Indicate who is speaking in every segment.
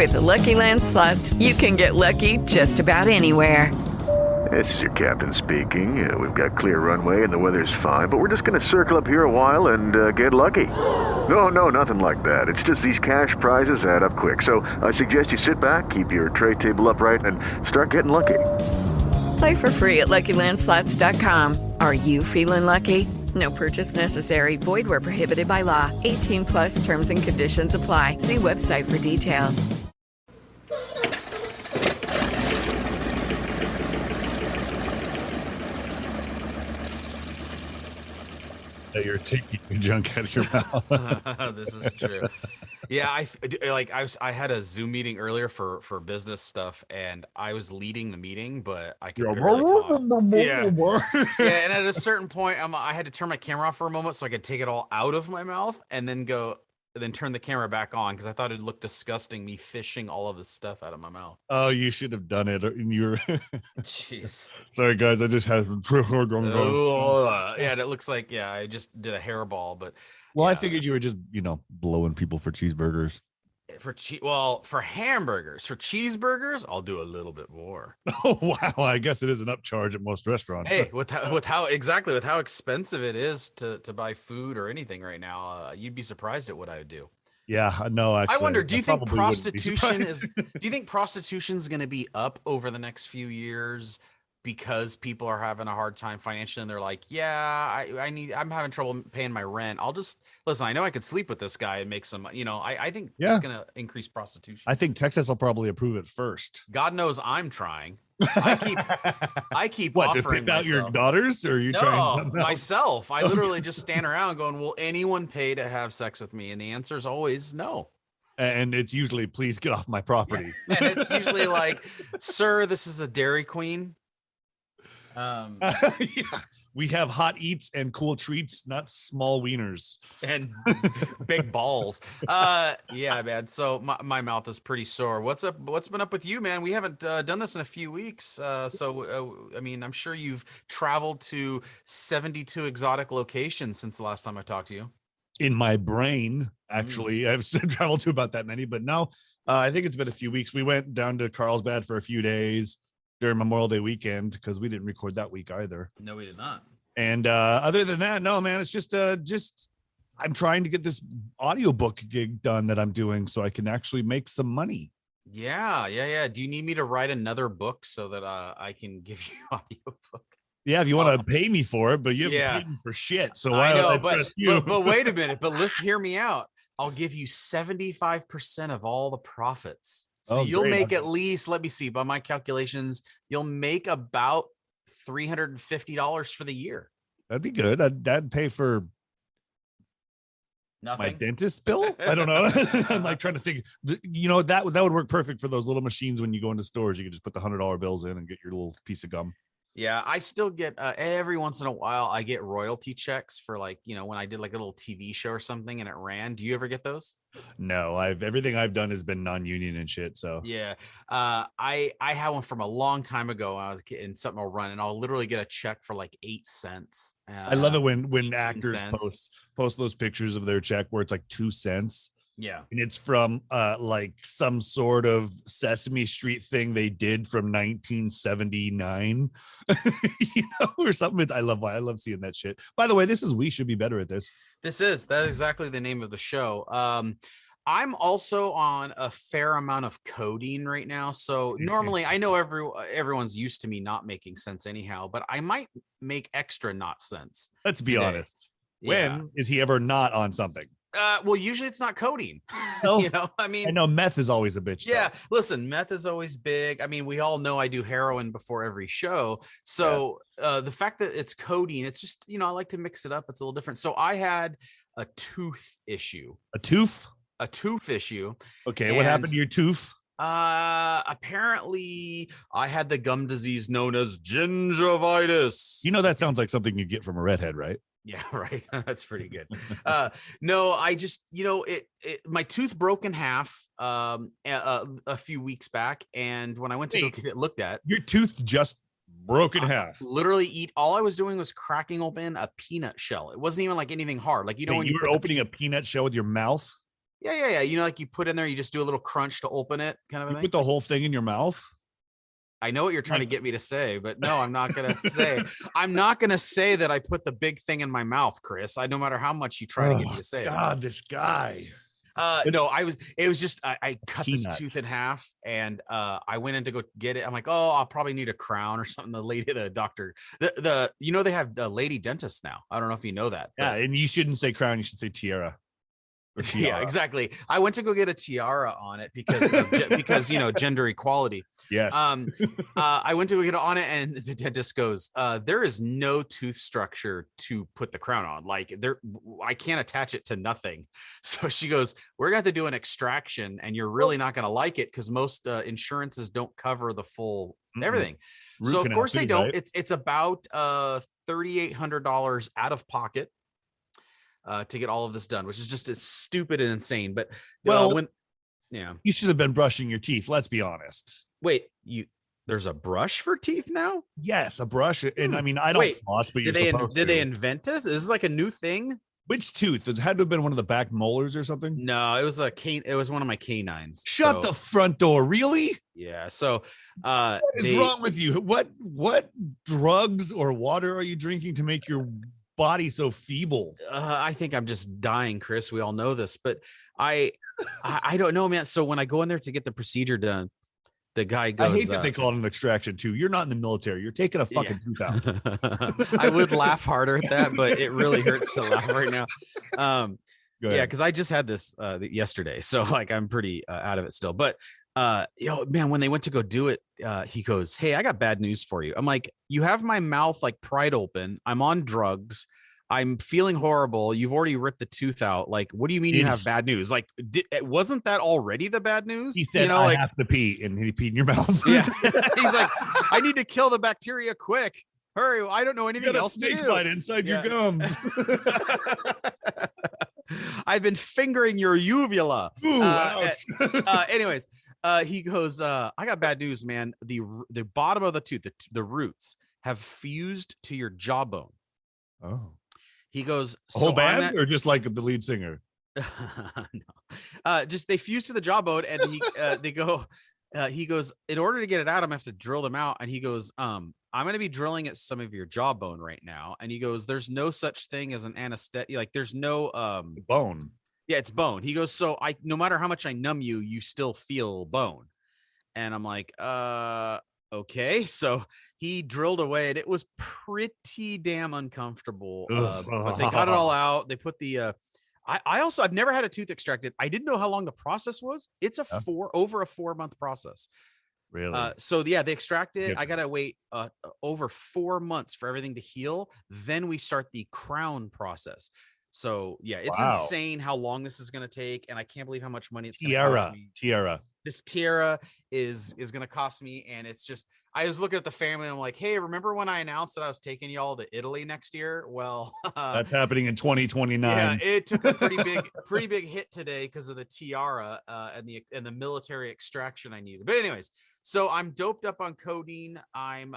Speaker 1: With the Lucky Land Slots, you can get lucky just about anywhere.
Speaker 2: This is your captain speaking. We've got clear runway and the weather's fine, but we're just going to circle up here a while and get lucky. No, nothing like that. It's just these cash prizes add up quick. So I suggest you sit back, keep your tray table upright, and start getting lucky.
Speaker 1: Play for free at LuckyLandSlots.com. Are you feeling lucky? No purchase necessary. Void where prohibited by law. 18 plus terms and conditions apply. See website for details.
Speaker 3: That you're taking the junk out of your mouth.
Speaker 4: This is true. Yeah, I had a Zoom meeting earlier for business stuff, and I was leading the meeting, but I could barely talk. Yeah, and at a certain point, I had to turn my camera off for a moment so I could take it all out of my mouth, and then turn the camera back on because I thought it'd look disgusting me fishing all of this stuff out of my mouth.
Speaker 3: Oh, you should have done it. And you were
Speaker 4: Jeez.
Speaker 3: Sorry, guys. I just had some
Speaker 4: yeah, and it looks like I just did a hairball, but
Speaker 3: I figured you were just blowing people for cheeseburgers.
Speaker 4: For hamburgers, for cheeseburgers, I'll do a little bit more.
Speaker 3: Oh wow! I guess it is an upcharge at most restaurants.
Speaker 4: Hey, with how expensive it is to buy food or anything right now, you'd be surprised at what I would do.
Speaker 3: Yeah, no. Actually,
Speaker 4: I wonder. Do you think prostitution is? Do you think prostitution is going to be up over the next few years because people are having a hard time financially, and they're like, I'm having trouble paying my rent. I'll just listen. I know I could sleep with this guy and make some. I think it's going to increase prostitution.
Speaker 3: I think Texas will probably approve it first.
Speaker 4: God knows I'm trying. I keep
Speaker 3: what,
Speaker 4: offering
Speaker 3: to pick out your daughters, or are you trying
Speaker 4: myself? I literally just stand around going, "Will anyone pay to have sex with me?" And the answer is always no.
Speaker 3: And it's usually, "Please get off my property."
Speaker 4: Yeah. And it's usually like, "Sir, this is a Dairy Queen."
Speaker 3: We have hot eats and cool treats, not small wieners
Speaker 4: and big balls. Yeah, man. So my mouth is pretty sore. What's up? What's been up with you, man? We haven't done this in a few weeks. I'm sure you've traveled to 72 exotic locations since the last time I talked to you.
Speaker 3: In my brain, actually, I've traveled to about that many, but no, I think it's been a few weeks. We went down to Carlsbad for a few days during Memorial Day weekend because we didn't record that week either.
Speaker 4: No, we did not.
Speaker 3: And other than that, no, man, it's just I'm trying to get this audiobook gig done that I'm doing so I can actually make some money.
Speaker 4: Yeah. Do you need me to write another book so that I can give you audiobook?
Speaker 3: Yeah, if you want to pay me for it, but you haven't paid me for shit. So
Speaker 4: I know, but wait a minute. But let's hear me out. I'll give you 75% of all the profits. So you'll make at least, let me see, by my calculations, you'll make about $350 for the year.
Speaker 3: That'd be good. That'd pay for
Speaker 4: nothing.
Speaker 3: My dentist bill? I don't know. I'm like trying to think. That would work perfect for those little machines when you go into stores. You can just put the $100 bills in and get your little piece of gum.
Speaker 4: Yeah, I still get every once in a while I get royalty checks for when I did like a little TV show or something and it ran. Do you ever get those?
Speaker 3: No, everything I've done has been non-union and shit. So
Speaker 4: yeah, I had one from a long time ago when I was a kid, and something will run and I'll literally get a check for like 8 cents.
Speaker 3: I love it when actors
Speaker 4: cents.
Speaker 3: post those pictures of their check where it's like 2 cents.
Speaker 4: Yeah.
Speaker 3: And it's from like some sort of Sesame Street thing they did from 1979, or something. I love seeing that shit. By the way, we should be better at this.
Speaker 4: That is exactly the name of the show. I'm also on a fair amount of codeine right now. So normally I know everyone's used to me not making sense anyhow, but I might make extra not sense.
Speaker 3: Let's be honest. When is he ever not on something?
Speaker 4: Well, usually it's not codeine.
Speaker 3: I know meth is always a bitch.
Speaker 4: Yeah, listen, meth is always big. I mean, we all know I do heroin before every show. So the fact that it's codeine, it's just, I like to mix it up. It's a little different. So I had a tooth issue.
Speaker 3: A tooth
Speaker 4: issue.
Speaker 3: Okay, what happened to your tooth?
Speaker 4: Apparently I had the gum disease known as gingivitis.
Speaker 3: That sounds like something you get from a redhead, right?
Speaker 4: Yeah, right. That's pretty good. No, I just, my tooth broke in half a few weeks back. And when I went to go get it looked at,
Speaker 3: your tooth just broke in half.
Speaker 4: Literally all I was doing was cracking open a peanut shell. It wasn't even like anything hard. Like, when
Speaker 3: you were opening a peanut shell with your mouth.
Speaker 4: Yeah. You know, like you put in there, you just do a little crunch to open it, kind of a
Speaker 3: You
Speaker 4: thing.
Speaker 3: put the whole thing in your mouth?
Speaker 4: I know what you're trying to get me to say, but no, I'm not gonna say. I'm not gonna say that I put the big thing in my mouth, Chris. No matter how much you try to get me to say
Speaker 3: God, this guy.
Speaker 4: No, it was just I cut this
Speaker 3: Peanut.
Speaker 4: tooth in half, and I went in to go get it. I'm like, oh, I'll probably need a crown or something. The doctor, you know, they have lady dentists now. I don't know if you know that.
Speaker 3: Yeah, and you shouldn't say crown, you should say tiara.
Speaker 4: Yeah, exactly. I went to go get a tiara on it because you know, gender equality.
Speaker 3: Yes.
Speaker 4: I went to go get it on it, and the dentist goes, there is no tooth structure to put the crown on. Like I can't attach it to nothing. So she goes, we're gonna have to do an extraction, and you're really not gonna like it because most insurances don't cover the full everything. So of course they don't. Right? It's about $3,800 out of pocket. To get all of this done, which is just it's stupid and insane. But you should
Speaker 3: have been brushing your teeth. Let's be honest.
Speaker 4: Wait, there's a brush for teeth now?
Speaker 3: Yes, a brush. And I mean, I don't floss, but
Speaker 4: did they invent this? Is this like a new thing?
Speaker 3: Which tooth? It had to have been one of the back molars or something.
Speaker 4: No, it was it was one of my canines.
Speaker 3: Shut the front door. Really?
Speaker 4: Yeah. So
Speaker 3: what is wrong with you? What drugs or water are you drinking to make your body so feeble?
Speaker 4: I think I'm just dying, Chris. We all know this, but I don't know, man. So when I go in there to get the procedure done, the guy goes,
Speaker 3: I hate that they call it an extraction too. You're not in the military. You're taking a fucking tooth out.
Speaker 4: I would laugh harder at that, but it really hurts to laugh right now. Yeah, because I just had this yesterday, so like I'm pretty out of it still. But man, when they went to go do it, he goes, hey, I got bad news for you. I'm like, you have my mouth like pried open. I'm on drugs. I'm feeling horrible. You've already ripped the tooth out. Like, what do you mean you have bad news? Like, wasn't that already the bad news?
Speaker 3: He said, I have to pee, and he peed in your mouth.
Speaker 4: Yeah. He's like, I need to kill the bacteria quick. Hurry. I don't know anything else to do.
Speaker 3: Bite inside your gums.
Speaker 4: I've been fingering your uvula.
Speaker 3: Ooh,
Speaker 4: anyways, he goes, I got bad news, man. The bottom of the tooth, the roots have fused to your jawbone.
Speaker 3: Oh.
Speaker 4: He goes,
Speaker 3: a whole band or just like the lead singer?
Speaker 4: No. Just they fuse to the jawbone, and he goes, in order to get it out, I'm gonna have to drill them out. And he goes, I'm gonna be drilling at some of your jawbone right now. And he goes, there's no such thing as an anesthetic. Like there's no
Speaker 3: bone.
Speaker 4: Yeah, it's bone. He goes, so no matter how much I numb you, you still feel bone. And I'm like, okay. So he drilled away, and it was pretty damn uncomfortable. But they got it all out. They put the I've never had a tooth extracted. I didn't know how long the process was. It's over a 4-month process.
Speaker 3: Really?
Speaker 4: So yeah, they extract it. I gotta wait over 4 months for everything to heal. Then we start the crown process. So yeah, it's insane how long this is gonna take, and I can't believe how much money it's gonna cost me. This tiara is gonna cost me, and it's just I was looking at the family. And I'm like, hey, remember when I announced that I was taking y'all to Italy next year? Well,
Speaker 3: that's happening in 2029.
Speaker 4: Yeah, it took a pretty big hit today because of the tiara and the military extraction I needed. But anyways, so I'm doped up on codeine. I'm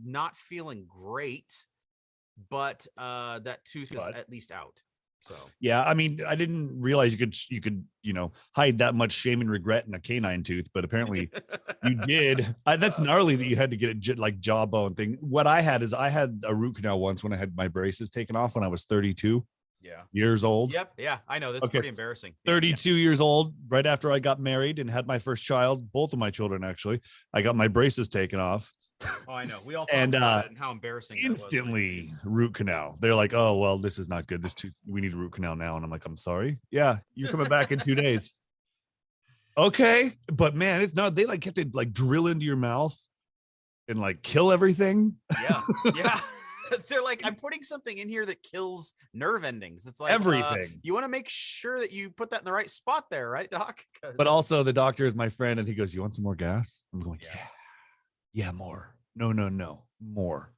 Speaker 4: not feeling great, but that tooth is at least out. So
Speaker 3: yeah, I mean, I didn't realize you could hide that much shame and regret in a canine tooth, but apparently you did. That's gnarly that you had to get it like jawbone thing. What I had is I had a root canal once when I had my braces taken off when I was 32 years old.
Speaker 4: Yep. Yeah, I know. That's pretty embarrassing.
Speaker 3: 32 years old, right after I got married and had my first child, both of my children actually. I got my braces taken off.
Speaker 4: Oh, I know. We all talked about it and how embarrassing
Speaker 3: instantly
Speaker 4: that was.
Speaker 3: Root canal. They're like, oh, well, this is not good. We need a root canal now. And I'm like, I'm sorry. Yeah, you're coming back in 2 days. Okay. But man, it's not, they like have to like drill into your mouth and like kill everything.
Speaker 4: Yeah. Yeah. They're like, I'm putting something in here that kills nerve endings. It's like
Speaker 3: everything.
Speaker 4: You want to make sure that you put that in the right spot there, right, Doc?
Speaker 3: But also the doctor is my friend and he goes, you want some more gas? I'm going, yeah, more. No, more.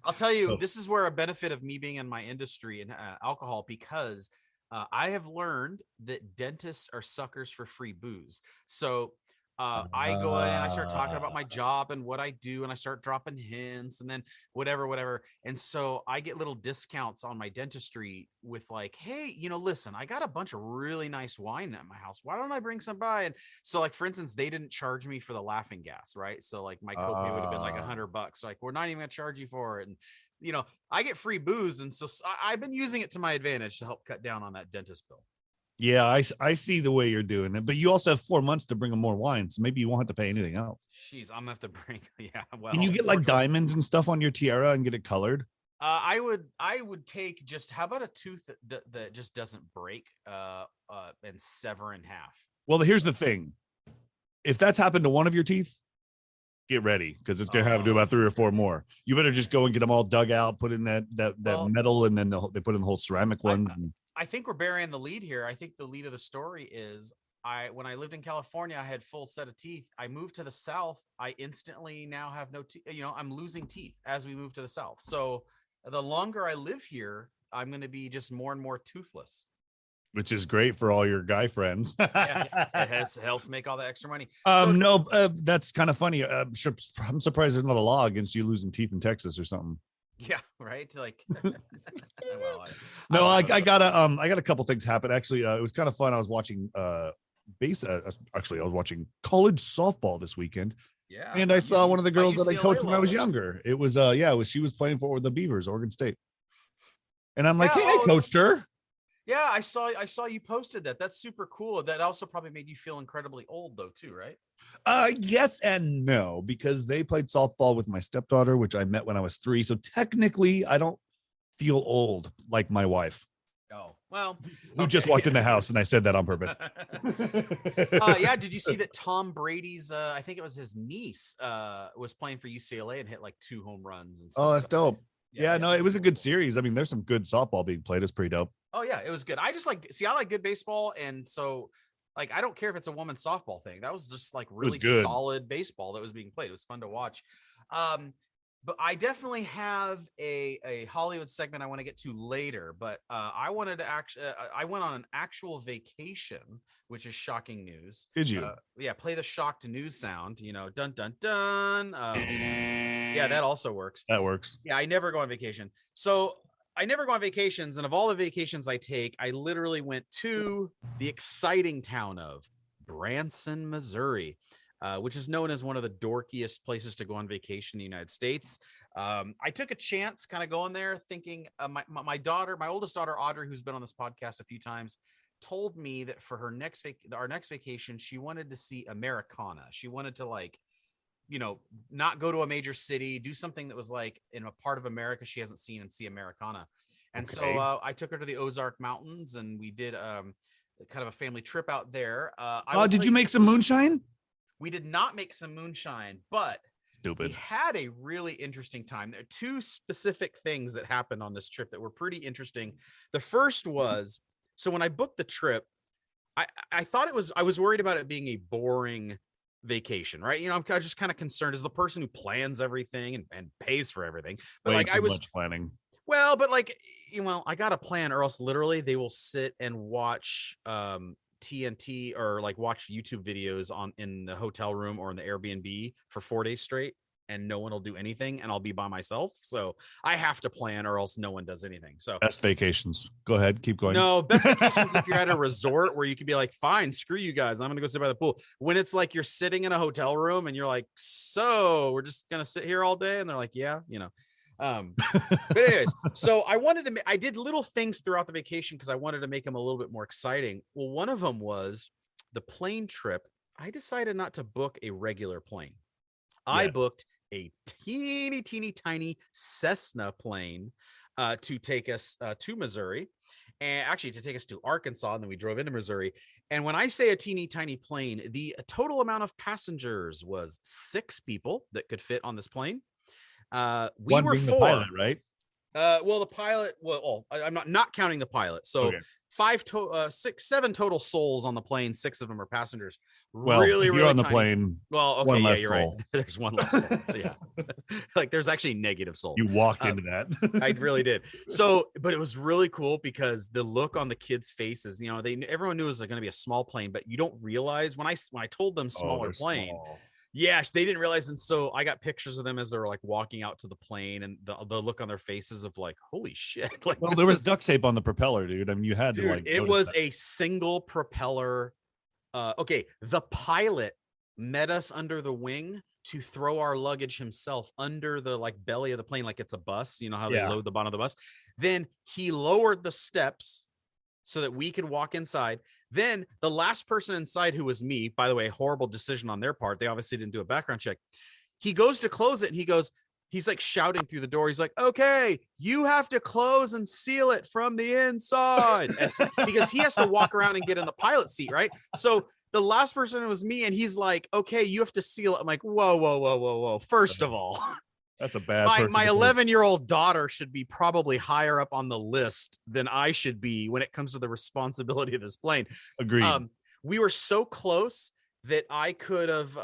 Speaker 4: I'll tell you, this is where a benefit of me being in my industry and alcohol, because I have learned that dentists are suckers for free booze. So I go in, I start talking about my job and what I do, and I start dropping hints and then whatever. And so I get little discounts on my dentistry with like, hey, listen, I got a bunch of really nice wine at my house. Why don't I bring some by? And so like, for instance, they didn't charge me for the laughing gas, right? So like my copay would have been like $100. Like, we're not even gonna charge you for it. And I get free booze. And so I've been using it to my advantage to help cut down on that dentist bill.
Speaker 3: Yeah, I see the way you're doing it, but you also have 4 months to bring them more wine, so maybe you won't have to pay anything else.
Speaker 4: Jeez, I'm gonna have to bring. Yeah, well,
Speaker 3: can you get like diamonds and stuff on your tiara and get it colored?
Speaker 4: I would take just, how about a tooth that just doesn't break and sever in half?
Speaker 3: Well, here's the thing: if that's happened to one of your teeth, get ready, because it's gonna happen to about 3 or 4 more. You better just go and get them all dug out, put in that metal, and then they put in the whole ceramic one.
Speaker 4: I think we're burying the lead here. I think the lead of the story is when I lived in California, I had full set of teeth. I moved to the South. I instantly now have no teeth. I'm losing teeth as we move to the South. So the longer I live here, I'm going to be just more and more toothless.
Speaker 3: Which is great for all your guy friends.
Speaker 4: Yeah, it helps make all the extra money.
Speaker 3: That's kind of funny. I'm surprised there's not a law against you losing teeth in Texas or something.
Speaker 4: Yeah, right. Like,
Speaker 3: I got a couple things happen. Actually, it was kind of fun. I was watching I was watching college softball this weekend.
Speaker 4: Yeah,
Speaker 3: and I saw one of the girls that I coached when I was younger. It was she was playing for the Beavers, Oregon State. And I'm like, hey, I coached her.
Speaker 4: Yeah, I saw you posted that. That's super cool. That also probably made you feel incredibly old though, too, right?
Speaker 3: Yes and no, because they played softball with my stepdaughter, which I met when I was 3. So technically I don't feel old like my wife.
Speaker 4: Oh, well,
Speaker 3: who just walked in the house, and I said that on purpose.
Speaker 4: Yeah. Did you see that Tom Brady's, I think it was his niece, was playing for UCLA and hit like 2 home runs and stuff.
Speaker 3: Oh, that's dope. Yeah, no, it was a good series. I mean, there's some good softball being played. It's pretty dope.
Speaker 4: Oh yeah, it was good. I like good baseball, and so like I don't care if it's a women's softball thing. That was just like really solid baseball that was being played. It was fun to watch. But I definitely have a Hollywood segment I want to get to later. But I wanted to I went on an actual vacation, which is shocking news.
Speaker 3: Did you?
Speaker 4: Yeah, play the shocked news sound. Dun dun dun. Yeah, that also works.
Speaker 3: That works.
Speaker 4: Yeah, I never go on vacation. So I never go on vacations, and of all the vacations I take, I literally went to the exciting town of Branson, Missouri, which is known as one of the dorkiest places to go on vacation in the United States. I took a chance kind of going there thinking my oldest daughter, Audrey, who's been on this podcast a few times, told me that for her our next vacation, she wanted to see Americana. She wanted to not go to a major city, do something that was like in a part of America she hasn't seen and see Americana. And so I took her to the Ozark Mountains, and we did kind of a family trip out there.
Speaker 3: Did you make some moonshine?
Speaker 4: We did not make some moonshine, but we had a really interesting time. There are 2 specific things that happened on this trip that were pretty interesting. The first was, so when I booked the trip, I thought I was worried about it being a boring vacation, right? I'm just kind of concerned as the person who plans everything and pays for everything. But I was
Speaker 3: much planning.
Speaker 4: Well, but I got a plan, or else literally they will sit and watch TNT or watch YouTube videos in the hotel room or in the Airbnb for 4 days straight, and no one will do anything, and I'll be by myself. So I have to plan, or else no one does anything. So
Speaker 3: best vacations. Go ahead, keep going.
Speaker 4: No, best vacations if you're at a resort where you could be like, fine, screw you guys, I'm gonna go sit by the pool. When it's like you're sitting in a hotel room and you're like, so we're just gonna sit here all day, and they're like, yeah, but anyways, so I did little things throughout the vacation because I wanted to make them a little bit more exciting. Well, one of them was the plane trip. I decided not to book a regular plane. I booked a teeny tiny Cessna plane to take us to Missouri, and actually to take us to Arkansas, and then we drove into Missouri. And when I say a teeny tiny plane, the total amount of passengers was 6 people that could fit on this plane. We were 4,
Speaker 3: pilot, right?
Speaker 4: Well, the pilot. I'm not counting the pilot. So
Speaker 3: Okay.
Speaker 4: 7 total souls on the plane. 6 of them are passengers.
Speaker 3: Well,
Speaker 4: really,
Speaker 3: if you're
Speaker 4: really
Speaker 3: on the
Speaker 4: tiny.
Speaker 3: plane.
Speaker 4: Well, okay,
Speaker 3: one
Speaker 4: yeah,
Speaker 3: less
Speaker 4: you're
Speaker 3: soul.
Speaker 4: right. There's one less soul. Yeah, like there's actually negative souls.
Speaker 3: You walked into that.
Speaker 4: I really did. So, but it was really cool because the look on the kids' faces. You know, everyone knew it was going to be a small plane, but you don't realize when I told them smaller plane.
Speaker 3: Small.
Speaker 4: Yeah, they didn't realize, and so I got pictures of them as they were like walking out to the plane, and the look on their faces of like, holy shit! Like,
Speaker 3: well, there was duct tape on the propeller, dude. I mean, you had to like.
Speaker 4: It was a single propeller. Okay, the pilot met us under the wing to throw our luggage himself under the like belly of the plane, like it's a bus. You know how they load the bottom of the bus. Then he lowered the steps so that we could walk inside. Then the last person inside, who was me, by the way, horrible decision on their part. They obviously didn't do a background check. He goes to close it and he's like shouting through the door. He's like, okay, you have to close and seal it from the inside. Because he has to walk around and get in the pilot seat, right? So the last person was me, and he's like, okay, you have to seal it. I'm like, whoa. First of all,
Speaker 3: that's a bad.
Speaker 4: My 11-year-old daughter should be probably higher up on the list than I should be when it comes to the responsibility of this plane.
Speaker 3: Agreed.
Speaker 4: We were so close that I could have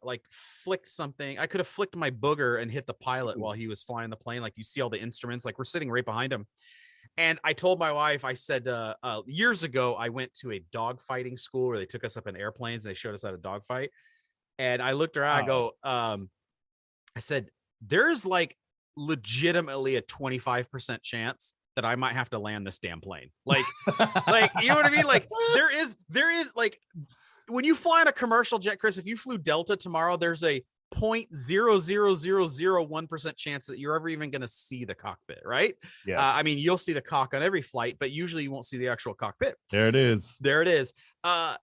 Speaker 4: like flicked something. I could have flicked my booger and hit the pilot while he was flying the plane. Like, you see all the instruments, like we're sitting right behind him. And I told my wife, I said, years ago, I went to a dog fighting school where they took us up in airplanes and they showed us how to dog fight. And I looked around, I go, I said, there's like legitimately a 25% chance that I might have to land this damn plane. Like, you know what I mean? Like there is like, when you fly in a commercial jet, Chris, if you flew Delta tomorrow, there's a 0.00001% chance that you're ever even going to see the cockpit, right?
Speaker 3: Yes.
Speaker 4: I mean, you'll see the cock on every flight, but usually you won't see the actual cockpit.
Speaker 3: There it is.
Speaker 4: I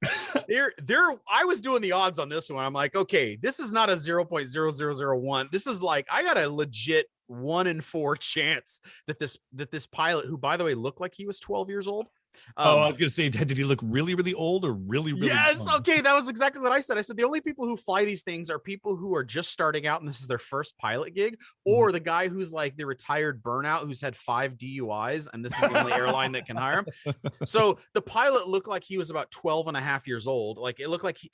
Speaker 4: was doing the odds on this one. I'm like, okay, this is not a 0.0001. This is like, I got a legit 1 in 4 chance that this pilot, who by the way looked like he was 12 years old.
Speaker 3: I was gonna say, did he look really, really old or really, really
Speaker 4: yes
Speaker 3: young?
Speaker 4: Okay, that was exactly what I said. I said the only people who fly these things are people who are just starting out and this is their first pilot gig, or the guy who's like the retired burnout who's had 5 DUIs and this is the only airline that can hire him. So the pilot looked like he was about 12 and a half years old. Like, it looked like he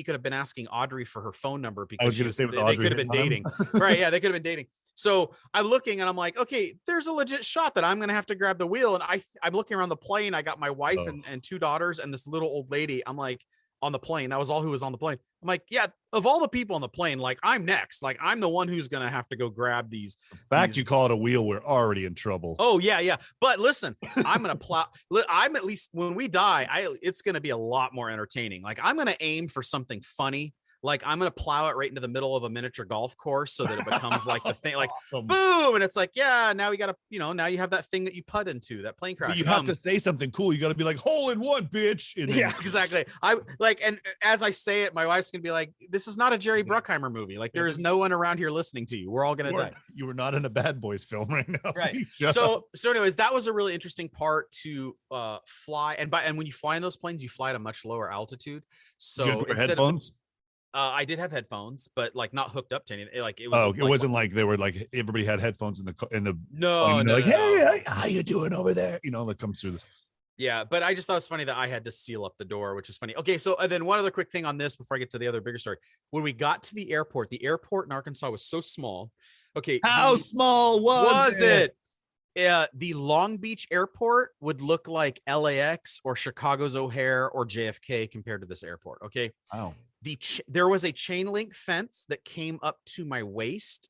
Speaker 4: could have been asking Audrey for her phone number because they could have been dating. Right, yeah, they could have been dating. So I'm looking and I'm like, okay, there's a legit shot that I'm going to have to grab the wheel. And I'm looking around the plane. I got my wife and 2 daughters and this little old lady. I'm like, on the plane. That was all who was on the plane. I'm like, yeah, of all the people on the plane, like, I'm next. Like, I'm the one who's going to have to go grab these.
Speaker 3: You call it a wheel, we're already in trouble.
Speaker 4: Oh, yeah. But listen, I'm going to plow. I'm at least, when we die, it's going to be a lot more entertaining. Like, I'm going to aim for something funny. Like, I'm going to plow it right into the middle of a miniature golf course so that it becomes like the thing, like, awesome. Boom. And it's like, yeah, now we got to, now you have that thing that you putt into, that plane crash.
Speaker 3: But you have to say something cool. You got to be like, hole in one, bitch.
Speaker 4: Yeah, exactly. And as I say it, my wife's going to be like, this is not a Jerry Bruckheimer movie. Like, there is no one around here listening to you. We're all going to die.
Speaker 3: You were not in a Bad Boys film right now.
Speaker 4: Right. So anyways, that was a really interesting part to fly. And when you fly in those planes, you fly at a much lower altitude. So instead
Speaker 3: headphones.
Speaker 4: I did have headphones, but like not hooked up to anything. Like, it was.
Speaker 3: Oh, it wasn't like they were like everybody had headphones in the.
Speaker 4: No.
Speaker 3: Like, hey, how you doing over there? That comes through this.
Speaker 4: Yeah, but I just thought it was funny that I had to seal up the door, which is funny. Okay, so then one other quick thing on this before I get to the other bigger story. When we got to the airport in Arkansas was so small. Okay,
Speaker 3: how small was it?
Speaker 4: The Long Beach airport would look like LAX or Chicago's O'Hare or JFK compared to this airport. Okay.
Speaker 3: Wow.
Speaker 4: There was a chain link fence that came up to my waist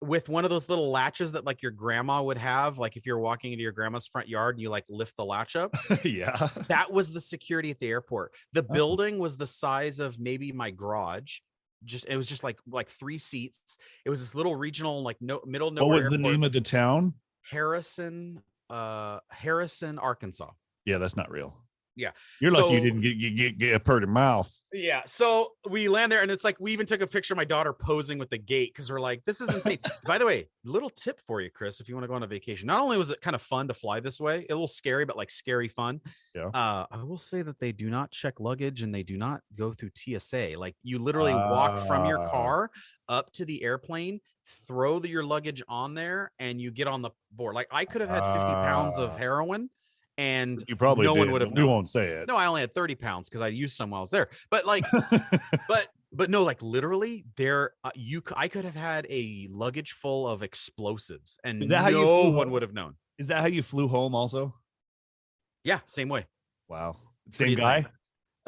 Speaker 4: with one of those little latches that like your grandma would have, like if you're walking into your grandma's front yard and you like lift the latch up.
Speaker 3: Yeah.
Speaker 4: That was the security at the airport. The building was the size of maybe my garage. It was just like 3 seats. It was this little regional, like middle nowhere.
Speaker 3: What was
Speaker 4: airport.
Speaker 3: The name of the town?
Speaker 4: Harrison, Arkansas.
Speaker 3: Yeah, that's not real.
Speaker 4: Yeah.
Speaker 3: You're lucky you didn't get a purty mouth.
Speaker 4: Yeah. So we land there and it's like, we even took a picture of my daughter posing with the gate because we're like, this is insane. By the way, little tip for you, Chris, if you want to go on a vacation. Not only was it kind of fun to fly this way, a little scary, but like scary fun.
Speaker 3: Yeah.
Speaker 4: I will say that they do not check luggage and they do not go through TSA. Like you literally walk from your car up to the airplane, throw your luggage on there, and you get on the board. Like I could have had 50 pounds of heroin. And
Speaker 3: you probably
Speaker 4: no one would have known.
Speaker 3: We won't say it.
Speaker 4: No, I only had 30 pounds because I used some while I was there. But like, but no, like literally, I could have had a luggage full of explosives, and no one would have known.
Speaker 3: Is that how you flew home? Also,
Speaker 4: yeah, same way.
Speaker 3: Wow, same guy.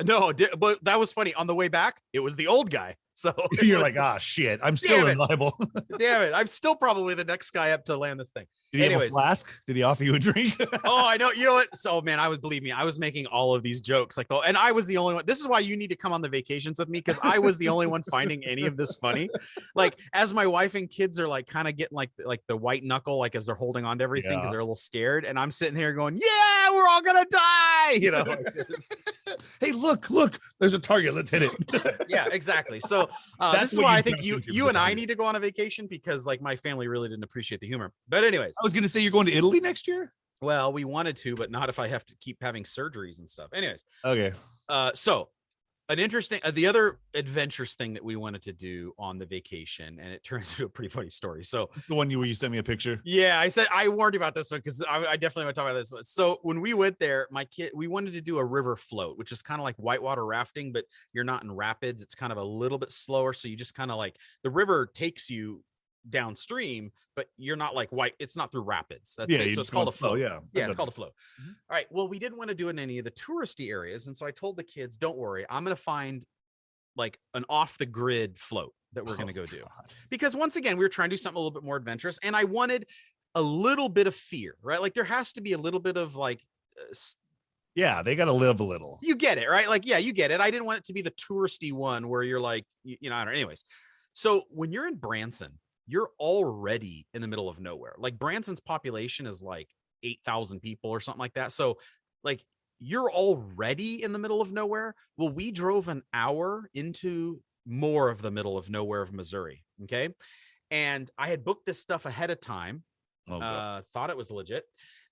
Speaker 4: No, but that was funny. On the way back, it was the old guy. So
Speaker 3: you're like, shit, I'm still in liable.
Speaker 4: Damn it, I'm still probably the next guy up to land this thing.
Speaker 3: Did he have a flask? Did he offer you a drink?
Speaker 4: Oh, I know. You know what? So man, believe me, I was making all of these jokes and I was the only one. This is why you need to come on the vacations with me, because I was the only one finding any of this funny. Like as my wife and kids are like kind of getting like the white knuckle, like as they're holding on to everything because they're a little scared, and I'm sitting here going, yeah, we're all gonna die, you know.
Speaker 3: Hey, look, there's a target. Let's hit it.
Speaker 4: Yeah, exactly. So this is why I think you and I need to go on a vacation, because like my family really didn't appreciate the humor. But anyways,
Speaker 3: I was going to say you're going to Italy next year.
Speaker 4: Well, we wanted to, but not if I have to keep having surgeries and stuff. Anyways.
Speaker 3: Okay.
Speaker 4: So an interesting, the other adventurous thing that we wanted to do on the vacation, and it turns into a pretty funny story. So
Speaker 3: the one where you sent me a picture.
Speaker 4: Yeah, I said I warned you about this one because I definitely want to talk about this one. So when we went there, we wanted to do a river float, which is kind of like whitewater rafting, but you're not in rapids. It's kind of a little bit slower, so you just kind of like the river takes you downstream, but you're not like it's not through rapids. That's so it's called a float. It's called a float. Mm-hmm. All right. Well, we didn't want to do it in any of the touristy areas, and so I told the kids, don't worry, I'm going to find like an off the grid float that we're going to go do, because once again, we were trying to do something a little bit more adventurous, and I wanted a little bit of fear, right? Like there has to be a little bit of like
Speaker 3: yeah, they got to live a little.
Speaker 4: You get it, right? Like, yeah, you get it. I didn't want it to be the touristy one where you're like, I don't know. Anyways, so when you're in Branson, you're already in the middle of nowhere. Like Branson's population is like 8,000 people or something like that. So like you're already in the middle of nowhere. Well, we drove an hour into more of the middle of nowhere of Missouri. Okay. And I had booked this stuff ahead of time. Thought it was legit.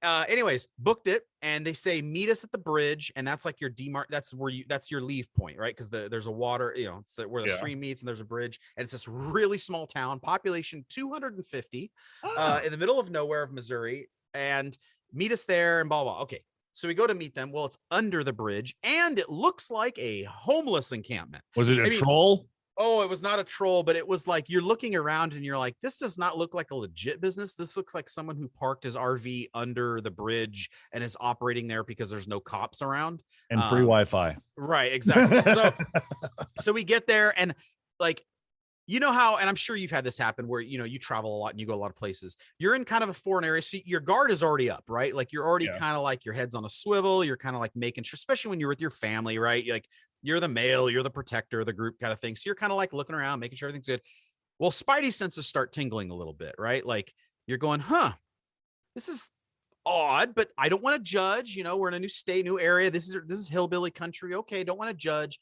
Speaker 4: Anyways, booked it, and they say meet us at the bridge, and that's like your that's your leave point, right? Because there's a water, it's where the stream meets, and there's a bridge, and it's this really small town, population 250, in the middle of nowhere of Missouri, and meet us there, and blah blah. Okay, so we go to meet them. Well, it's under the bridge, and it looks like a homeless encampment.
Speaker 3: Was it a troll?
Speaker 4: Oh, it was not a troll, but it was like you're looking around and you're like, this does not look like a legit business. This looks like someone who parked his RV under the bridge and is operating there because there's no cops around.
Speaker 3: And free Wi-Fi.
Speaker 4: Right, exactly. So we get there, and like, you know how, and I'm sure you've had this happen where, you travel a lot and you go a lot of places. You're in kind of a foreign area. So your guard is already up, right? Like you're already kind of like your head's on a swivel. You're kind of like making sure, especially when you're with your family, right? You're the male, you're the protector of the group kind of thing. So you're kind of like looking around, making sure everything's good. Well, spidey senses start tingling a little bit, right? Like you're going, this is odd, but I don't want to judge. We're in a new state, new area. This is hillbilly country. Okay, don't want to judge.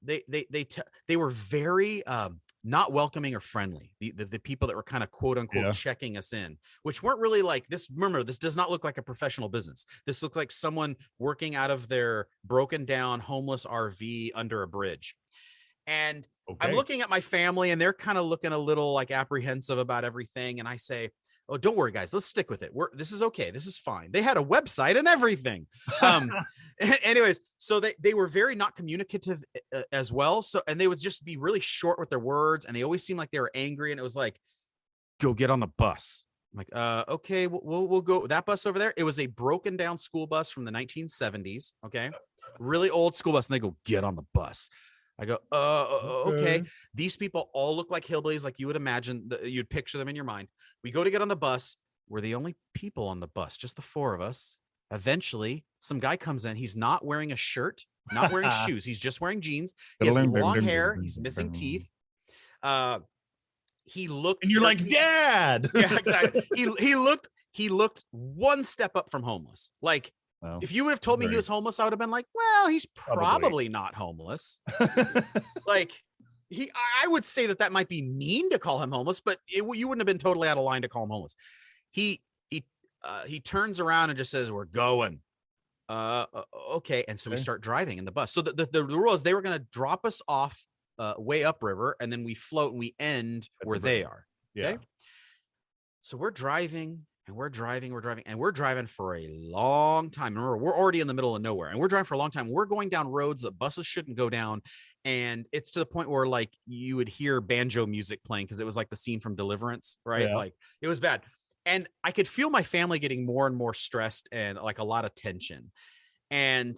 Speaker 4: They were very not welcoming or friendly. The people that were kind of quote unquote checking us in, which weren't really like this. Remember, this does not look like a professional business. This looks like someone working out of their broken down homeless RV under a bridge. And I'm looking at my family, and they're kind of looking a little like apprehensive about everything. And I say, oh, don't worry, guys. Let's stick with it. This is okay. This is fine. They had a website and everything. Anyways, so they were very not communicative as well. So, and they would just be really short with their words, and they always seemed like they were angry. And it was like, go get on the bus. I'm like, okay, we'll go that bus over there. It was a broken down school bus from the 1970s. Okay. Really old school bus. And they go, get on the bus. I go, okay. These people all look like hillbillies, like you would imagine. You'd picture them in your mind. We go to get on the bus. We're the only people on the bus, just the four of us. Eventually, some guy comes in. He's not wearing a shirt, not wearing shoes. He's just wearing jeans. He has long hair. He's missing teeth. He looked,
Speaker 3: and you're like, Dad.
Speaker 4: Yeah, exactly. He looked one step up from homeless. Like
Speaker 3: Well,
Speaker 4: if you would have told me he was homeless, I would have been like, well, he's probably not homeless. Like I would say that might be mean to call him homeless, but you wouldn't have been totally out of line to call him homeless. He turns around and just says, we're going. Okay. And so we start driving in the bus. So the rule is they were going to drop us off way upriver, and then we float and we end where they are. Okay. Yeah. So we're driving and we're driving for a long time. Remember, we're already in the middle of nowhere, and we're driving for a long time. We're going down roads that buses shouldn't go down. And it's to the point where like you would hear banjo music playing because it was like the scene from Deliverance, right? Yeah. Like it was bad. And I could feel my family getting more and more stressed and like a lot of tension. And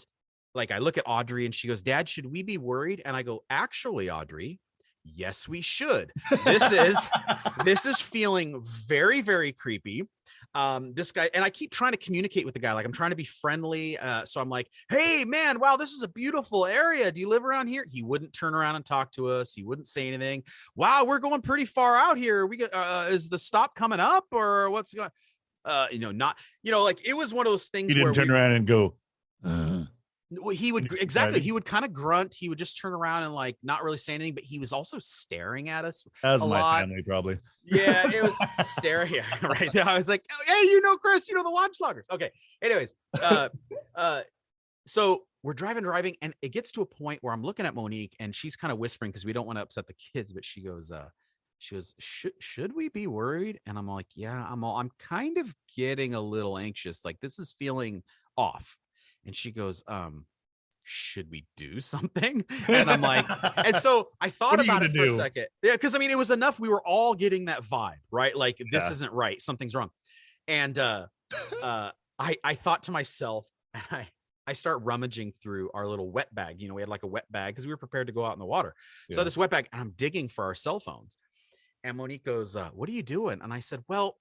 Speaker 4: like, I look at Audrey and she goes, Dad, should we be worried? And I go, actually, Audrey, yes, we should. This is feeling very, very creepy. This guy, and I keep trying to communicate with the guy. Like I'm trying to be friendly. So I'm like, hey man, wow, this is a beautiful area. Do you live around here? He wouldn't turn around and talk to us. He wouldn't say anything. Wow, we're going pretty far out here. We got, is the stop coming up or what's going like it was one of those things
Speaker 3: he didn't turn around and go,
Speaker 4: he would exactly. He would kind of grunt. He would just turn around and like not really say anything, but he was also staring at us.
Speaker 3: That was my family, probably.
Speaker 4: Yeah, it was staring. Yeah, right. I was like, hey, Chris, the launch loggers. Okay. Anyways, so we're driving, and it gets to a point where I'm looking at Monique, and she's kind of whispering because we don't want to upset the kids, but she goes, should we be worried? And I'm like, yeah, I'm kind of getting a little anxious. Like this is feeling off. And she goes, should we do something? And I'm like, and so I thought about it for a second. Yeah, because it was enough. We were all getting that vibe, right? Like this isn't right. Something's wrong. And I thought to myself, I start rummaging through our little wet bag. We had like a wet bag because we were prepared to go out in the water. Yeah. So this wet bag, and I'm digging for our cell phones. And Monique goes, what are you doing? And I said, well,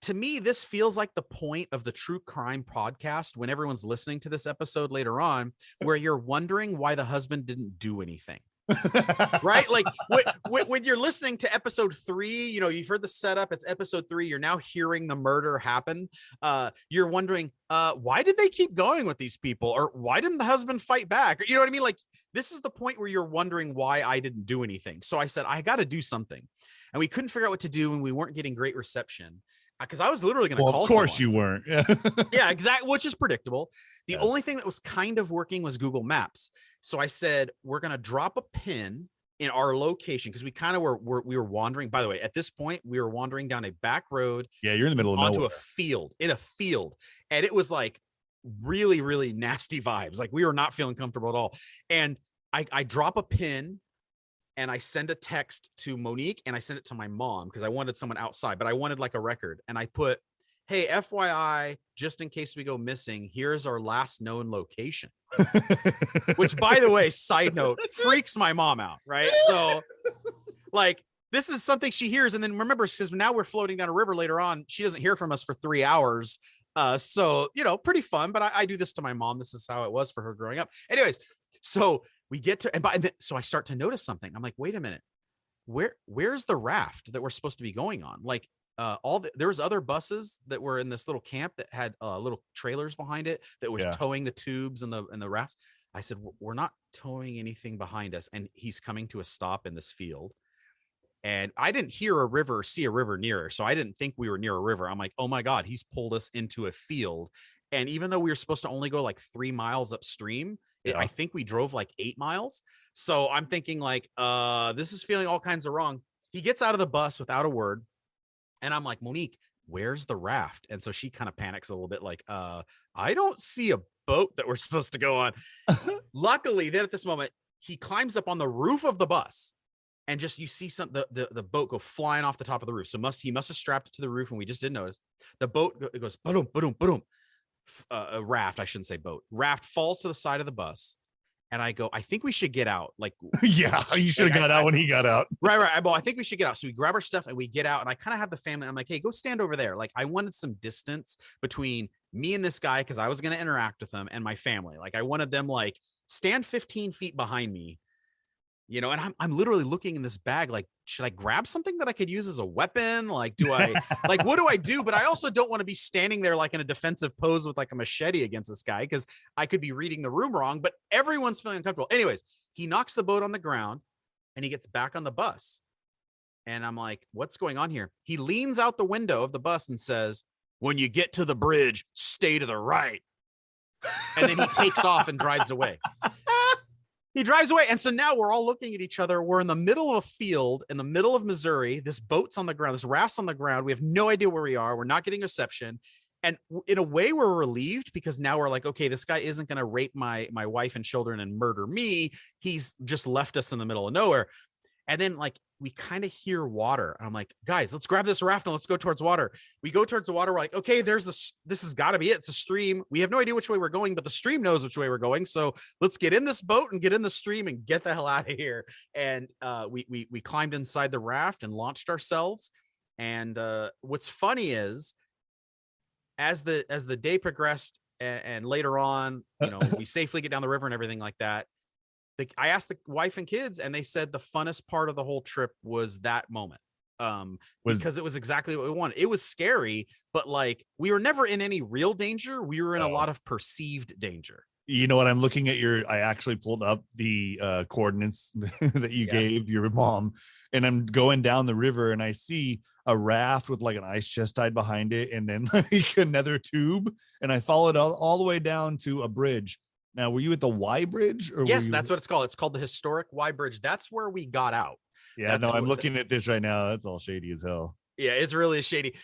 Speaker 4: to me, this feels like the point of the true crime podcast when everyone's listening to this episode later on, where you're wondering why the husband didn't do anything. Right? Like when you're listening to episode 3, you've heard the setup, it's episode 3. You're now hearing the murder happen. You're wondering, why did they keep going with these people? Or why didn't the husband fight back? Or, you know what I mean? Like this is the point where you're wondering why I didn't do anything. So I said, I got to do something. And we couldn't figure out what to do, and we weren't getting great reception. Because I was literally going to call someone. Of course
Speaker 3: you weren't.
Speaker 4: Yeah, exactly. Which is predictable. The only thing that was kind of working was Google Maps. So I said, we're going to drop a pin in our location because we kind of were wandering. By the way, at this point, we were wandering down a back road.
Speaker 3: Yeah, you're in the middle of
Speaker 4: onto
Speaker 3: nowhere.
Speaker 4: In a field. And it was like really, really nasty vibes. Like we were not feeling comfortable at all. And I drop a pin. And I send a text to Monique, and I send it to my mom because I wanted someone outside, but I wanted like a record. And I put, hey, FYI, just in case we go missing, here's our last known location. Which, by the way, side note, freaks my mom out, right? So like this is something she hears. And then remember, because now we're floating down a river later on, she doesn't hear from us for 3 hours. So, pretty fun, but I do this to my mom. This is how it was for her growing up. Anyways, so we get to, so I start to notice something. I'm like, wait a minute, where's the raft that we're supposed to be going on? Like there was other buses that were in this little camp that had little trailers behind it that was towing the tubes and the rafts. I said, we're not towing anything behind us. And he's coming to a stop in this field. And I didn't see a river near her. So I didn't think we were near a river. I'm like, oh my God, he's pulled us into a field. And even though we were supposed to only go like 3 miles upstream, I think we drove like 8 miles. So I'm thinking like, this is feeling all kinds of wrong. He gets out of the bus without a word. And I'm like, Monique, where's the raft? And so she kind of panics a little bit like, I don't see a boat that we're supposed to go on. Luckily, then at this moment, he climbs up on the roof of the bus. And just you see the boat go flying off the top of the roof. So he must have strapped it to the roof, and we just didn't notice. The boat it goes boom, boom, boom. A raft, I shouldn't say boat. Raft falls to the side of the bus, and I go, I think we should get out. Like,
Speaker 3: yeah, you should have got out when he got out.
Speaker 4: Right. I think we should get out. So we grab our stuff and we get out, and I kind of have the family. I'm like, hey, go stand over there. Like, I wanted some distance between me and this guy because I was going to interact with him and my family. Like, I wanted them like stand 15 feet behind me. you know, and I'm literally looking in this bag like, should I grab something that I could use as a weapon? Like, do I like, what do I do? But I also don't want to be standing there like in a defensive pose with like a machete against this guy, because I could be reading the room wrong, but everyone's feeling uncomfortable. Anyways, he knocks the boat on the ground and he gets back on the bus. And I'm like, what's going on here? He leans out the window of the bus and says, when you get to the bridge, stay to the right. And then he takes off and drives away. He drives away. And so now we're all looking at each other. We're in the middle of a field in the middle of Missouri. This boat's on the ground. This raft's on the ground. We have no idea where we are. We're not getting reception. And in a way, we're relieved, because now we're like, okay, this guy isn't going to rape my wife and children and murder me. He's just left us in the middle of nowhere. And then like we kind of hear water. And I'm like, guys, let's grab this raft and let's go towards water. We go towards the water. We're like, okay, this has got to be it. It's a stream. We have no idea which way we're going, but the stream knows which way we're going. So let's get in this boat and get in the stream and get the hell out of here. And we climbed inside the raft and launched ourselves. And what's funny is, as the day progressed and later on, you know, we safely get down the river and everything like that. I asked the wife and kids, and they said the funnest part of the whole trip was that moment. Because it was exactly what we wanted. It was scary, but like we were never in any real danger. We were in a lot of perceived danger.
Speaker 3: You know what? I'm looking at I actually pulled up the coordinates that you gave your mom, and I'm going down the river and I see a raft with like an ice chest tied behind it, and then like another tube. And I followed all the way down to a bridge. Now, were you at the Y Bridge? Or
Speaker 4: yes, that's what it's called. It's called the Historic Y Bridge. That's where we got out.
Speaker 3: Yeah, I'm looking at this right now. That's all shady as hell.
Speaker 4: Yeah, it's really shady.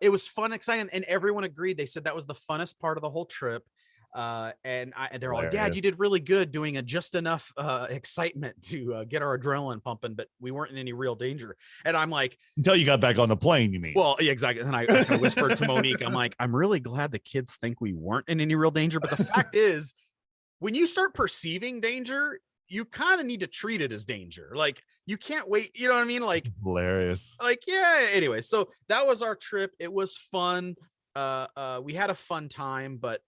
Speaker 4: It was fun, exciting, and everyone agreed. They said that was the funnest part of the whole trip. And they're all like, Dad, you did really good doing just enough excitement to get our adrenaline pumping, but we weren't in any real danger. And I'm like,
Speaker 3: until you got back on the plane, you mean?
Speaker 4: Well, yeah, exactly. And I whispered to Monique, I'm like, I'm really glad the kids think we weren't in any real danger. But the fact is, when you start perceiving danger, you kind of need to treat it as danger. Like you can't wait. You know what I mean? Like
Speaker 3: hilarious.
Speaker 4: Like, yeah. Anyway, so that was our trip. It was fun. We had a fun time, but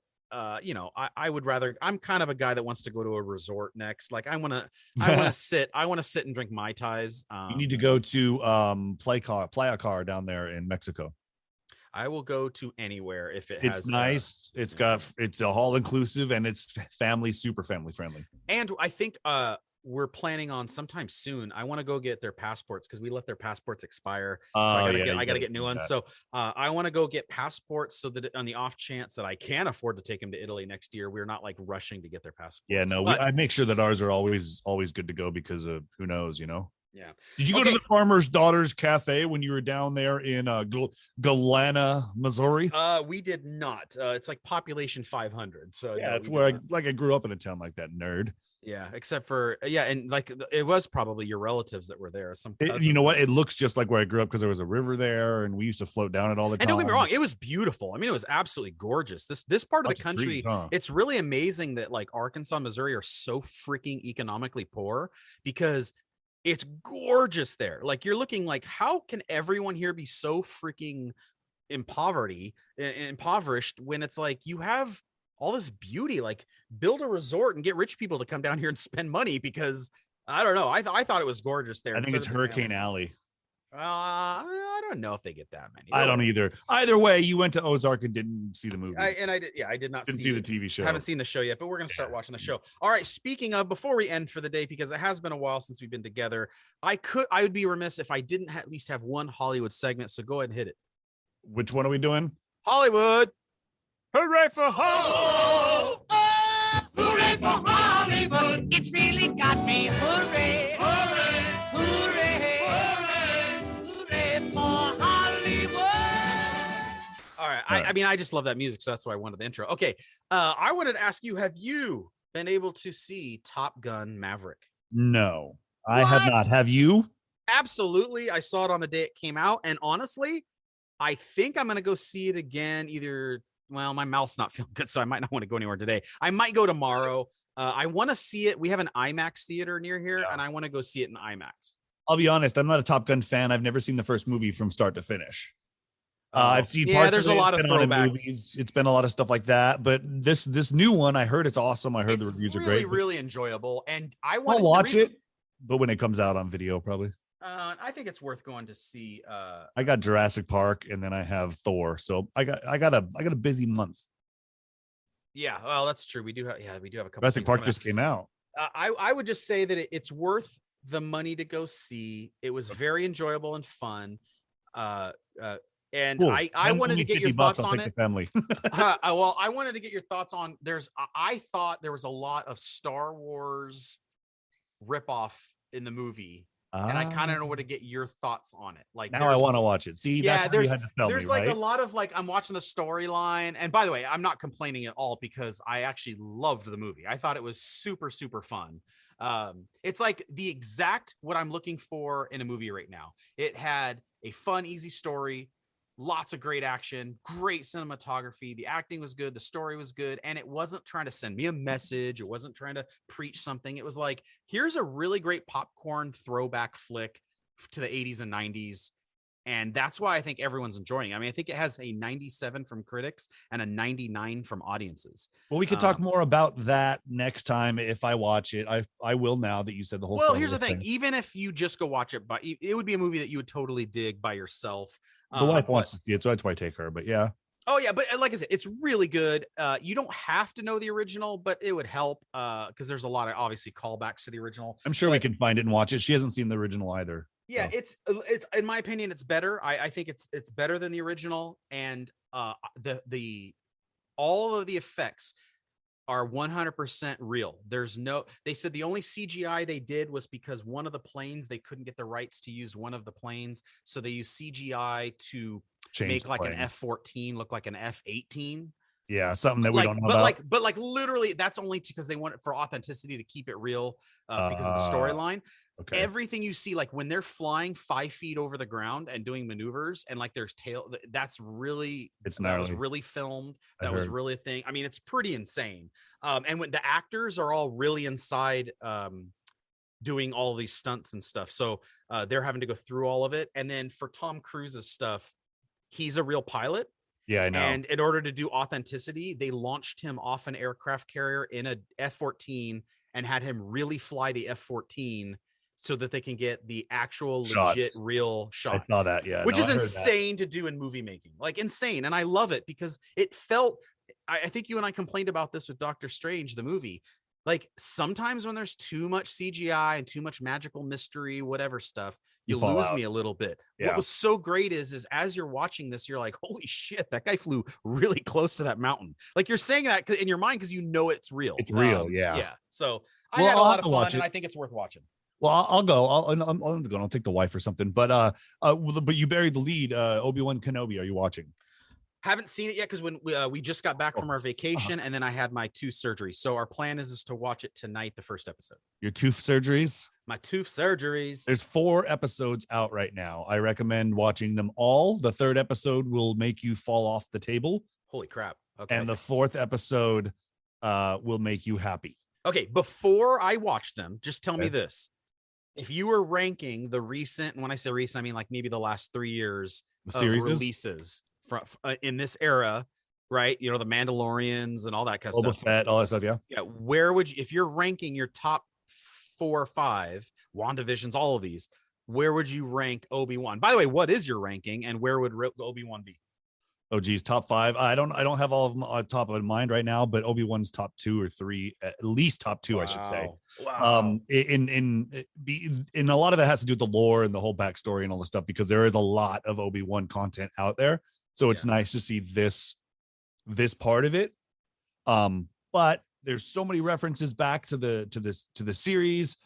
Speaker 4: you know, I would rather, I'm kind of a guy that wants to go to a resort next. Like I want to sit and drink Mai Tais.
Speaker 3: You need to go to Playa Car down there in Mexico.
Speaker 4: I will go to anywhere if
Speaker 3: it's has nice. It's a all inclusive, and it's super family friendly.
Speaker 4: And I think we're planning on sometime soon. I want to go get their passports, because we let their passports expire. So I gotta get new ones. So I want to go get passports so that on the off chance that I can afford to take them to Italy next year, we're not like rushing to get their passports.
Speaker 3: Yeah, no, I make sure that ours are always good to go, because of who knows, you know.
Speaker 4: Yeah.
Speaker 3: Did you go to the Farmer's Daughters Cafe when you were down there in Galena, Missouri?
Speaker 4: We did not. It's like population 500. So
Speaker 3: yeah, it's where I grew up in a town like that, nerd.
Speaker 4: Yeah, except for and like it was probably your relatives that were there.
Speaker 3: You know what? It looks just like where I grew up, because there was a river there, and we used to float down it all the time.
Speaker 4: And don't get me wrong, it was beautiful. I mean, it was absolutely gorgeous. This part of the country, it's really amazing that like Arkansas, Missouri are so freaking economically poor, because it's gorgeous there. Like you're looking like, how can everyone here be so freaking impoverished when it's like you have all this beauty? Like build a resort and get rich people to come down here and spend money, because I don't know. I thought it was gorgeous there.
Speaker 3: I think it's Hurricane Alley.
Speaker 4: I don't know if they get that many.
Speaker 3: I don't either. Either way, you went to Ozark and didn't see the movie.
Speaker 4: I did not
Speaker 3: see the TV show.
Speaker 4: I haven't seen the show yet, but we're going to start watching the show. All right. Speaking of, before we end for the day, because it has been a while since we've been together, I would be remiss if I didn't at least have one Hollywood segment. So go ahead and hit it.
Speaker 3: Which one are we doing?
Speaker 4: Hollywood.
Speaker 3: Hooray for Hollywood!
Speaker 5: Oh, hooray for Hollywood! It's really got me. Hooray! Hooray! Hooray! Hooray! Hooray for Hollywood!
Speaker 4: All right. I mean, I just love that music, so that's why I wanted the intro. Okay. I wanted to ask you, have you been able to see Top Gun Maverick?
Speaker 3: No, I have not. Have you?
Speaker 4: Absolutely. I saw it on the day it came out, and honestly, I think I'm going to go see it again. Well, my mouth's not feeling good, so I might not want to go anywhere today. I might go tomorrow. I want to see it. We have an IMAX theater near here, and I want to go see it in IMAX.
Speaker 3: I'll be honest, I'm not a Top Gun fan. I've never seen the first movie from start to finish. I've seen parts
Speaker 4: there's
Speaker 3: of it.
Speaker 4: A lot of throwbacks.
Speaker 3: It's been a lot of stuff like that, but this new one, I heard it's awesome. I heard the reviews are great.
Speaker 4: Really enjoyable, and
Speaker 3: I'll watch it. but when it comes out on video, probably.
Speaker 4: I think it's worth going to see.
Speaker 3: I got Jurassic Park, and then I have Thor, so I got a busy month.
Speaker 4: Yeah, well, that's true. We do have a couple.
Speaker 3: Jurassic Park just came out.
Speaker 4: I would just say that it's worth the money to go see. It was very enjoyable and fun. And cool. I wanted to get your thoughts on it.
Speaker 3: Family.
Speaker 4: Well, I wanted to get your thoughts on. I thought there was a lot of Star Wars ripoff in the movie. And I kind of want to get your thoughts on it. Like
Speaker 3: now I want to watch it. See,
Speaker 4: yeah, there's like
Speaker 3: right?
Speaker 4: a lot of like, I'm watching the storyline. And by the way, I'm not complaining at all because I actually loved the movie. I thought it was super, super fun. It's like the exact what I'm looking for in a movie right now. It had a fun, easy story, lots of great action, great cinematography. The acting was good. The story was good. And it wasn't trying to send me a message. It wasn't trying to preach something. It was like, here's a really great popcorn throwback flick to the 80s and 90s. And that's why I think everyone's enjoying it. I mean, I think it has a 97 from critics and a 99 from audiences.
Speaker 3: Well, we could talk more about that next time if I watch it. I will now that you said the whole.
Speaker 4: Well, here's the thing. Even if you just go watch it, but it would be a movie that you would totally dig by yourself.
Speaker 3: The wife wants to see it, so that's why I take her. But yeah.
Speaker 4: Oh yeah, but like I said, it's really good. You don't have to know the original, but it would help because there's a lot of obviously callbacks to the original.
Speaker 3: I'm sure we can find it and watch it. She hasn't seen the original either.
Speaker 4: Yeah, so. it's in my opinion, it's better. I think it's better than the original, and the all of the effects are 100% real. They said the only CGI they did was because one of the planes, they couldn't get the rights to use one of the planes. So they used CGI to make like an F-14 look like an F-18.
Speaker 3: Yeah, something that we don't know about.
Speaker 4: But literally, that's only because they want it for authenticity to keep it real because of the storyline. Okay. Everything you see, like when they're flying 5 feet over the ground and doing maneuvers, and like there's tail, that was really filmed. That was really a thing. I mean, it's pretty insane. And when the actors are all really inside doing all these stunts and stuff, so they're having to go through all of it. And then for Tom Cruise's stuff, he's a real pilot.
Speaker 3: Yeah, I know.
Speaker 4: And in order to do authenticity, they launched him off an aircraft carrier in a F-14 and had him really fly the F-14 so that they can get the actual legit real shot.
Speaker 3: I saw that, yeah.
Speaker 4: Which is insane to do in movie making. Like insane. And I love it because it felt, I think you and I complained about this with Doctor Strange, the movie. Like sometimes when there's too much CGI and too much magical mystery, whatever stuff, you lose me a little bit. Yeah. What was so great is as you're watching this, you're like, holy shit, that guy flew really close to that mountain. Like you're saying that in your mind because you know it's real.
Speaker 3: It's real, yeah.
Speaker 4: Yeah. So I had a lot of fun and I think it's worth watching.
Speaker 3: Well, I'll go. I'll go. I'll take the wife or something. But you buried the lead. Obi-Wan Kenobi. Are you watching?
Speaker 4: Haven't seen it yet because when we just got back from our vacation and then I had my tooth surgery. So our plan is to watch it tonight, the first episode.
Speaker 3: Your tooth surgeries?
Speaker 4: My tooth surgeries.
Speaker 3: There's 4 episodes out right now. I recommend watching them all. The 3rd episode will make you fall off the table.
Speaker 4: Holy crap. Okay.
Speaker 3: And the 4th episode will make you happy.
Speaker 4: Okay. Before I watch them, just tell me this. If you were ranking the recent, and when I say recent, I mean like maybe the last 3 years of releases from in this era, right? You know, the Mandalorians and all that kind of stuff.
Speaker 3: Boba Fett, all that stuff, yeah.
Speaker 4: Yeah. Where would you, if you're ranking your top 4 or 5, WandaVisions, all of these, where would you rank Obi-Wan? By the way, what is your ranking and where would Obi-Wan be?
Speaker 3: Oh geez, top 5. I don't have all of them on top of mind right now, but Obi-Wan's top 2 or 3, at least top 2, I should say.
Speaker 4: Wow.
Speaker 3: In a lot of that has to do with the lore and the whole backstory and all the stuff because there is a lot of Obi-Wan content out there. So it's nice to see this part of it. But there's so many references back to the series.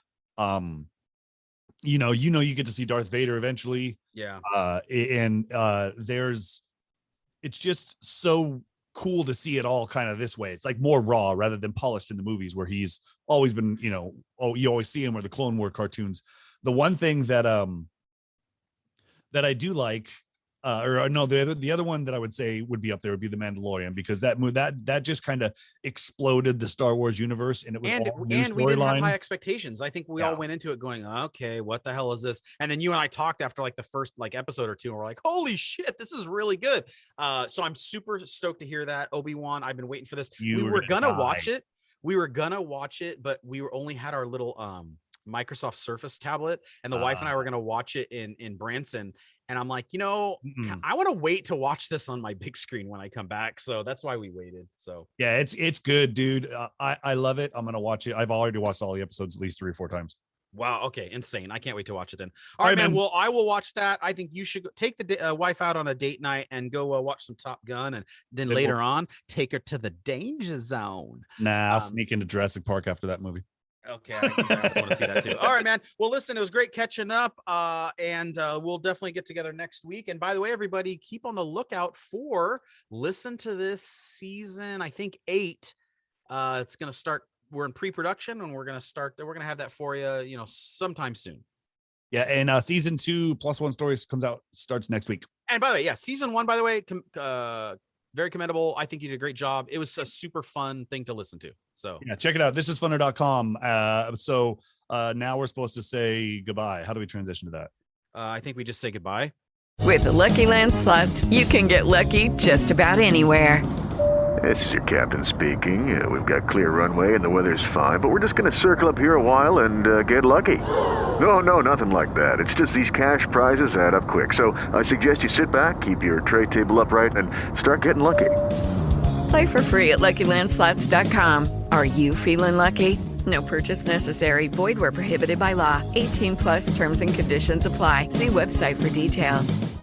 Speaker 3: You get to see Darth Vader eventually.
Speaker 4: Yeah.
Speaker 3: It's just so cool to see it all kind of this way. It's like more raw rather than polished in the movies where he's always been, you always see him or the Clone War cartoons. The one thing that I do like, the other one that I would say would be up there would be The Mandalorian because that just kind of exploded the Star Wars universe and it was all new
Speaker 4: and we didn't have high expectations. I think we all went into it going, okay, what the hell is this? And then you and I talked after like the first like episode or two and we're like, holy shit, this is really good. So I'm super stoked to hear that. Obi-Wan, I've been waiting for this. We were gonna watch it, but we only had our little Microsoft Surface tablet, and the wife and I were going to watch it in Branson. And I'm like, I want to wait to watch this on my big screen when I come back. So that's why we waited. So
Speaker 3: yeah, it's good, dude. I love it. I'm going to watch it. I've already watched all the episodes at least 3 or 4 times.
Speaker 4: Wow. Okay. Insane. I can't wait to watch it then. All right, man. Well, I will watch that. I think you should take the wife out on a date night and go watch some Top Gun. And then later on, take her to the danger zone.
Speaker 3: Nah, I'll sneak into Jurassic Park after that movie.
Speaker 4: Okay. I also want to see that too. All right, man. Well, listen, it was great catching up. And we'll definitely get together next week. And by the way, everybody, keep on the lookout for Listen to This season, I think 8. It's going to start. We're in pre-production and we're going to have that for you, sometime soon.
Speaker 3: Yeah. And season 2 plus 1 stories starts next week. And
Speaker 4: by the way, season 1, by the way, very commendable. I think you did a great job. It was a super fun thing to listen to. So
Speaker 3: yeah, check it out. Thisisfunner.com. So now we're supposed to say goodbye. How do we transition to that?
Speaker 4: I think we just say goodbye.
Speaker 1: With the Lucky Land Slots, you can get lucky just about anywhere.
Speaker 2: This is your captain speaking. We've got clear runway and the weather's fine, but we're just going to circle up here a while and get lucky. No, nothing like that. It's just these cash prizes add up quick. So I suggest you sit back, keep your tray table upright, and start getting lucky.
Speaker 1: Play for free at LuckyLandSlots.com. Are you feeling lucky? No purchase necessary. Void where prohibited by law. 18+ terms and conditions apply. See website for details.